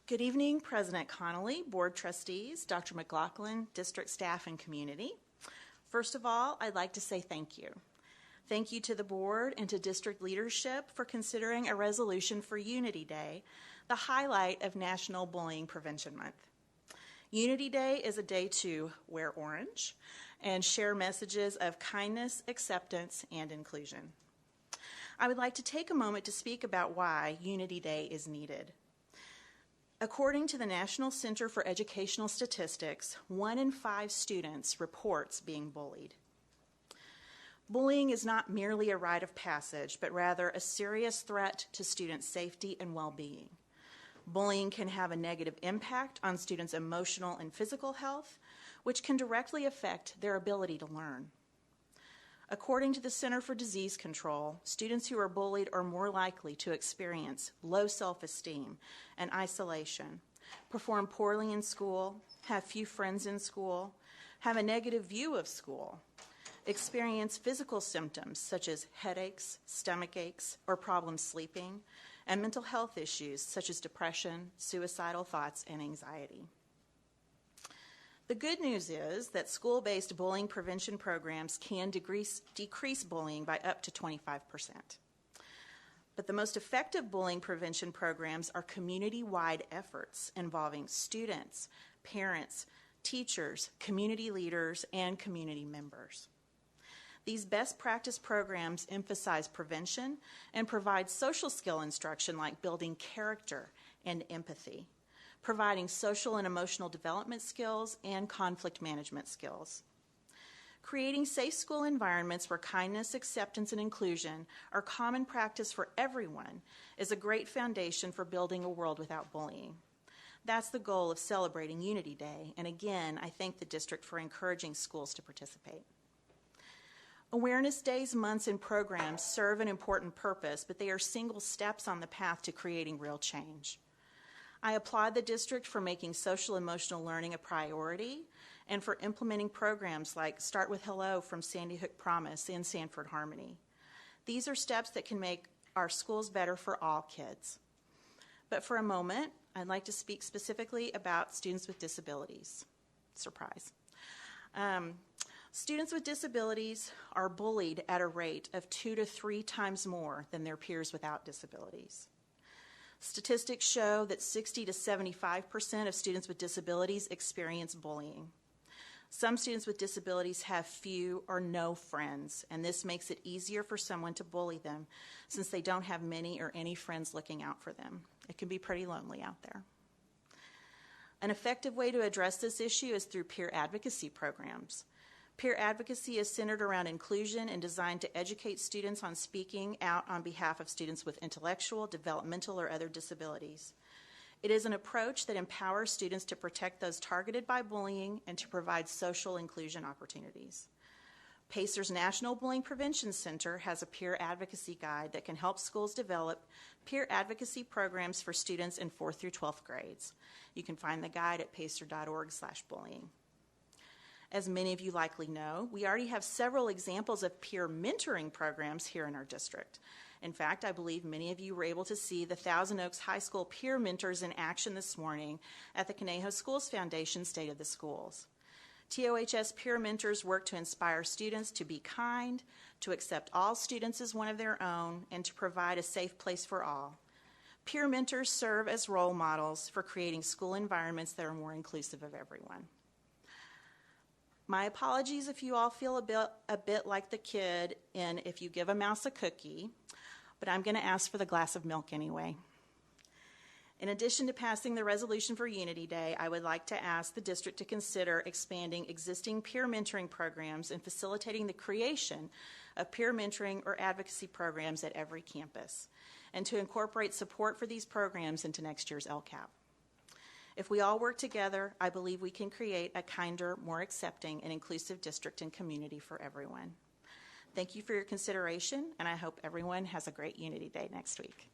Good evening, President Connolly, Board Trustees, Dr. McLaughlin, District staff, and community. First of all, I'd like to say thank you. Thank you to the Board and to District leadership for considering a resolution for Unity Day, the highlight of National Bullying Prevention Month. Unity Day is a day to wear orange and share messages of kindness, acceptance, and inclusion. I would like to take a moment to speak about why Unity Day is needed. According to the National Center for Educational Statistics, 1 in 5 students reports being bullied. Bullying is not merely a rite of passage, but rather a serious threat to students' safety and well-being. Bullying can have a negative impact on students' emotional and physical health, which can directly affect their ability to learn. According to the Center for Disease Control, students who are bullied are more likely to experience low self-esteem and isolation, perform poorly in school, have few friends in school, have a negative view of school, experience physical symptoms such as headaches, stomach aches, or problems sleeping, and mental health issues such as depression, suicidal thoughts, and anxiety. The good news is that school-based bullying prevention programs can decrease bullying by up to 25%. But the most effective bullying prevention programs are community-wide efforts involving students, parents, teachers, community leaders, and community members. These best practice programs emphasize prevention and provide social skill instruction like building character and empathy, providing social and emotional development skills and conflict management skills. Creating safe school environments where kindness, acceptance, and inclusion are common practice for everyone is a great foundation for building a world without bullying. That's the goal of celebrating Unity Day, and again, I thank the district for encouraging schools to participate. Awareness days, months, and programs serve an important purpose, but they are single steps on the path to creating real change. I applaud the district for making social emotional learning a priority and for implementing programs like Start with Hello from Sandy Hook Promise and Sanford Harmony. These are steps that can make our schools better for all kids. But for a moment, I'd like to speak specifically about students with disabilities. Surprise. Students with disabilities are bullied at a rate of 2 to 3 times more than their peers without disabilities. Statistics show that 60 to 75% of students with disabilities experience bullying. Some students with disabilities have few or no friends, and this makes it easier for someone to bully them since they don't have many or any friends looking out for them. It can be pretty lonely out there. An effective way to address this issue is through peer advocacy programs. Peer advocacy is centered around inclusion and designed to educate students on speaking out on behalf of students with intellectual, developmental, or other disabilities. It is an approach that empowers students to protect those targeted by bullying and to provide social inclusion opportunities. Pacer's National Bullying Prevention Center has a peer advocacy guide that can help schools develop peer advocacy programs for students in 4th through 12th grades. You can find the guide at pacer.org/bullying. As many of you likely know, we already have several examples of peer mentoring programs here in our district. In fact, I believe many of you were able to see the Thousand Oaks High School peer mentors in action this morning at the Conejo Schools Foundation State of the Schools. TOHS peer mentors work to inspire students to be kind, to accept all students as one of their own, and to provide a safe place for all. Peer mentors serve as role models for creating school environments that are more inclusive of everyone. My apologies if you all feel a bit like the kid in If You Give a Mouse a Cookie, but I'm going to ask for the glass of milk anyway. In addition to passing the resolution for Unity Day, I would like to ask the district to consider expanding existing peer mentoring programs and facilitating the creation of peer mentoring or advocacy programs at every campus, and to incorporate support for these programs into next year's LCAP. If we all work together, I believe we can create a kinder, more accepting, and inclusive district and community for everyone. Thank you for your consideration, and I hope everyone has a great Unity Day next week.